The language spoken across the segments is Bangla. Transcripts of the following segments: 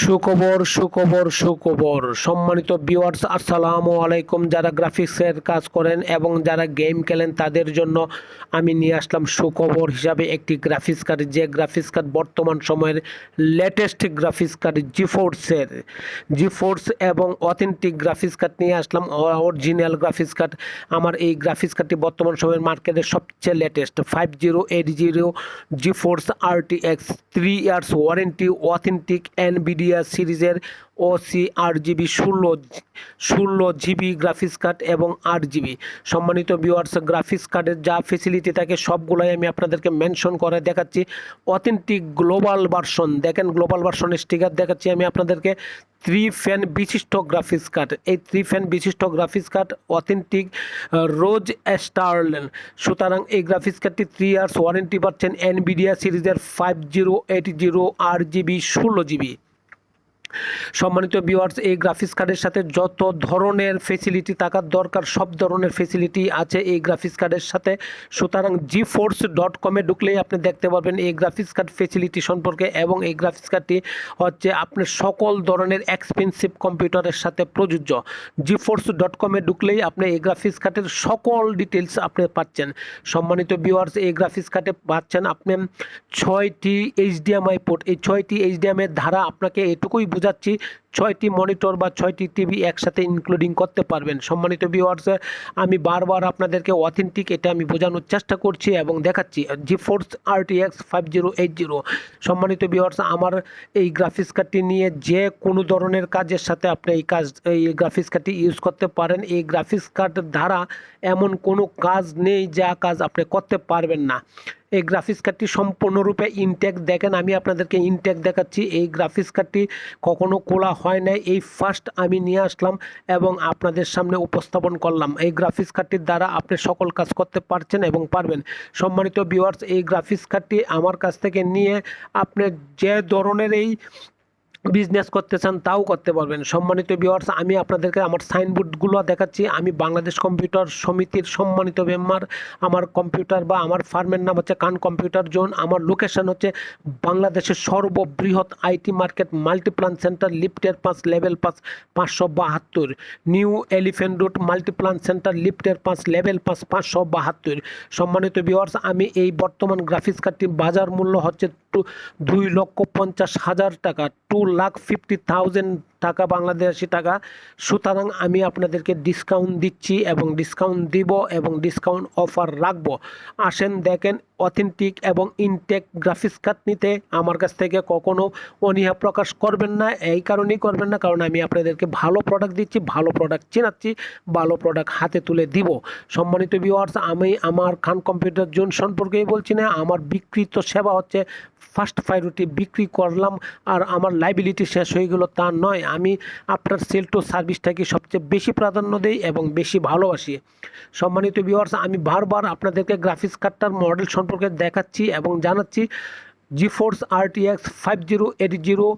সুখবর সুখবর সুখবর সম্মানিত ভিউয়ার্স, আসসালামু আলাইকুম। যারা গ্রাফিক্সের কাজ করেন এবং যারা গেম খেলেন তাদের জন্য আমি নিয়ে আসলাম সুখবর হিসাবে একটি গ্রাফিক্স কার্ড, যে গ্রাফিক্স কার্ড বর্তমান সময়ের লেটেস্ট গ্রাফিক্স কার্ড জিফোর্স এবং অথেন্টিক গ্রাফিক্স কার্ড নিয়ে আসলাম। অরিজিনাল গ্রাফিক্স কার্ড, আমার এই গ্রাফিক্স কার্ডটি বর্তমান সময়ের মার্কেটের সবচেয়ে latest 5080 GeForce RTX 3 years warranty authentic Nvidia সিরিজের OC8GB 16GB গ্রাফিক্স কার্ড এবং 8GB। সম্মানিত ভিউয়ার্স, গ্রাফিক্স কার্ডের যা ফেসিলিটি থাকে সবগুলোই আমি আপনাদেরকে মেনশন করে দেখাচ্ছি। অথেন্টিক গ্লোবাল ভার্সন, দেখেন গ্লোবাল ভার্সনের স্টিকার দেখাচ্ছি আমি আপনাদেরকে। 3 ফ্যান বিশিষ্ট গ্রাফিক্স কার্ড, এই 3 ফ্যান বিশিষ্ট গ্রাফিক্স কার্ড অথেন্টিক রোজ স্টারলেন। সুতরাং এই গ্রাফিক্স কার্ডটি 3 ইয়ার্স ওয়ারেন্টি পাচ্ছেন এনভিডিয়া সিরিজের 5080 8GB 16GB। সম্মানিত ভিউয়ার্স, এই গ্রাফিক্স কার্ডের সাথে যত ধরনের ফেসিলিটি থাকার দরকার সব ধরনের ফেসিলিটি আছে এই গ্রাফিক্স কার্ডের সাথে। সুতরাং GeForce.com ঢুকলেই আপনি দেখতে পাবেন এই গ্রাফিক্স কার্ড ফেসিলিটি সম্পর্কে, এবং এই গ্রাফিক্স কার্ডটি হচ্ছে আপনার সকল ধরনের এক্সপেন্সিভ কম্পিউটারের সাথে প্রযোজ্য। GeForce.com ঢুকলেই আপনি এই গ্রাফিক্স কার্ডের সকল ডিটেলস আপনি পাচ্ছেন। সম্মানিত ভিউয়ার্স, এই গ্রাফিক্স কার্ডে পাচ্ছেন আপনি 6টি HDMI পোর্ট। এই 6টি HDMI ধারা আপনাকে এটুকুই যাচ্ছি 6টি মনিটর বা 6টি টিভি একসাথে ইনক্লুডিং করতে পারবেন। সম্মানিত ভিউয়ার্স, আমি বারবার আপনাদেরকে অথেন্টিক এটা আমি বোঝানোর চেষ্টা করছি এবং দেখাচ্ছি। GeForce RTX 5080। সম্মানিত ভিউয়ার্স, আমার এই গ্রাফিক্স কার্ডটি নিয়ে যে কোনো ধরনের কাজের সাথে আপনি এই গ্রাফিক্স কার্ডটি ইউজ করতে পারেন। এই গ্রাফিক্স কার্ড দ্বারা এমন কোনো কাজ নেই যা কাজ আপনি করতে পারবেন না। এই গ্রাফিক্স কার্ডটি সম্পূর্ণরূপে ইনটেক, দেখেন আমি আপনাদেরকে ইনটেক দেখাচ্ছি। এই গ্রাফিক্স কার্ডটি কখনো খোলা হয় নাই, এই ফার্স্ট আমি নিয়ে আসলাম এবং আপনাদের সামনে উপস্থাপন করলাম। এই গ্রাফিক্স কার্ডটির দ্বারা আপনি সকল কাজ করতে পারছেন এবং পারবেন। সম্মানিত ভিউয়ার্স, এই গ্রাফিক্স কার্ডটি আমার কাছ থেকে নিয়ে আপনি যে ধরনের এই বিজনেস করতে চান তাও করতে পারবেন। সম্মানিত ভিউয়ার্স, আমি আপনাদেরকে আমার সাইনবোর্ডগুলো দেখাচ্ছি। আমি বাংলাদেশ কম্পিউটার সমিতির সম্মানিত মেম্বার। আমার কম্পিউটার বা আমার ফার্মের নাম হচ্ছে কান কম্পিউটার জোন। আমার লোকেশন হচ্ছে বাংলাদেশের সর্ববৃহৎ IT মার্কেট মাল্টিপ্লান সেন্টার, লিফটের 5 level 5 572, new elephant road Multiplan centre, লিফটের 5 লেভেল 5 572। সম্মানিত ভিউয়ার্স, আমি এই বর্তমান গ্রাফিক্স কার্ডটির বাজার মূল্য হচ্ছে 2,50,000 টাকা, 2,50,000 টাকা বাংলাদেশি টাকা। সুতরাং আমি আপনাদেরকে ডিসকাউন্ট দিচ্ছি এবং ডিসকাউন্ট দিব এবং ডিসকাউন্ট অফার রাখবো। আসেন দেখেন, অথেন্টিক এবং ইনটেক গ্রাফিক্স কার্ড নিতে আমার কাছ থেকে কখনো অনীহা প্রকাশ করবেন না। এই কারণেই করবেন না কারণ আমি আপনাদেরকে ভালো প্রোডাক্ট দিচ্ছি, ভালো প্রোডাক্ট চেনাচ্ছি, ভালো প্রোডাক্ট হাতে তুলে দিব। সম্মানিত ভিউয়ার্স, আমি আমার খান কম্পিউটার জোন সম্পর্কেই বলছি না। আমার বিক্রিত সেবা হচ্ছে ফার্স্ট প্রায়োরিটি, বিক্রি করলাম আর আমার লাইবিলিটি শেষ হয়ে গেল তা নয়। আমি আপনার সেল টু সার্ভিসটাকে সবচেয়ে বেশি প্রাধান্য দেই এবং বেশি ভালোবাসি। সম্মানিত ভিউয়ার্স, আমি বারবার আপনাদেরকে গ্রাফিক্স কার্ডটার মডেল সম্পর্কে দেখাচ্ছি এবং জানাচ্ছি। GeForce RTX 5080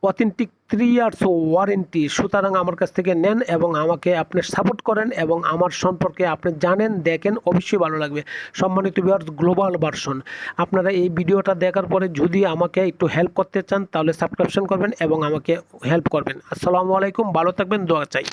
authentic 3 years warranty. সুতরাং আমার কাছ থেকে নেন এবং আমাকে আপনি সাপোর্ট করেন এবং আমার সম্পর্কে আপনি জানেন, দেখেন, অবশ্যই ভালো লাগবে। সম্মানিত ভিউয়ার্স, গ্লোবাল ভার্সন, আপনারা এই ভিডিওটা দেখার পরে যদি আমাকে একটু হেল্প করতে চান তাহলে সাবস্ক্রিপশন করবেন এবং আমাকে হেল্প করবেন। আসসালামু আলাইকুম, ভালো থাকবেন, দোয়া চাই।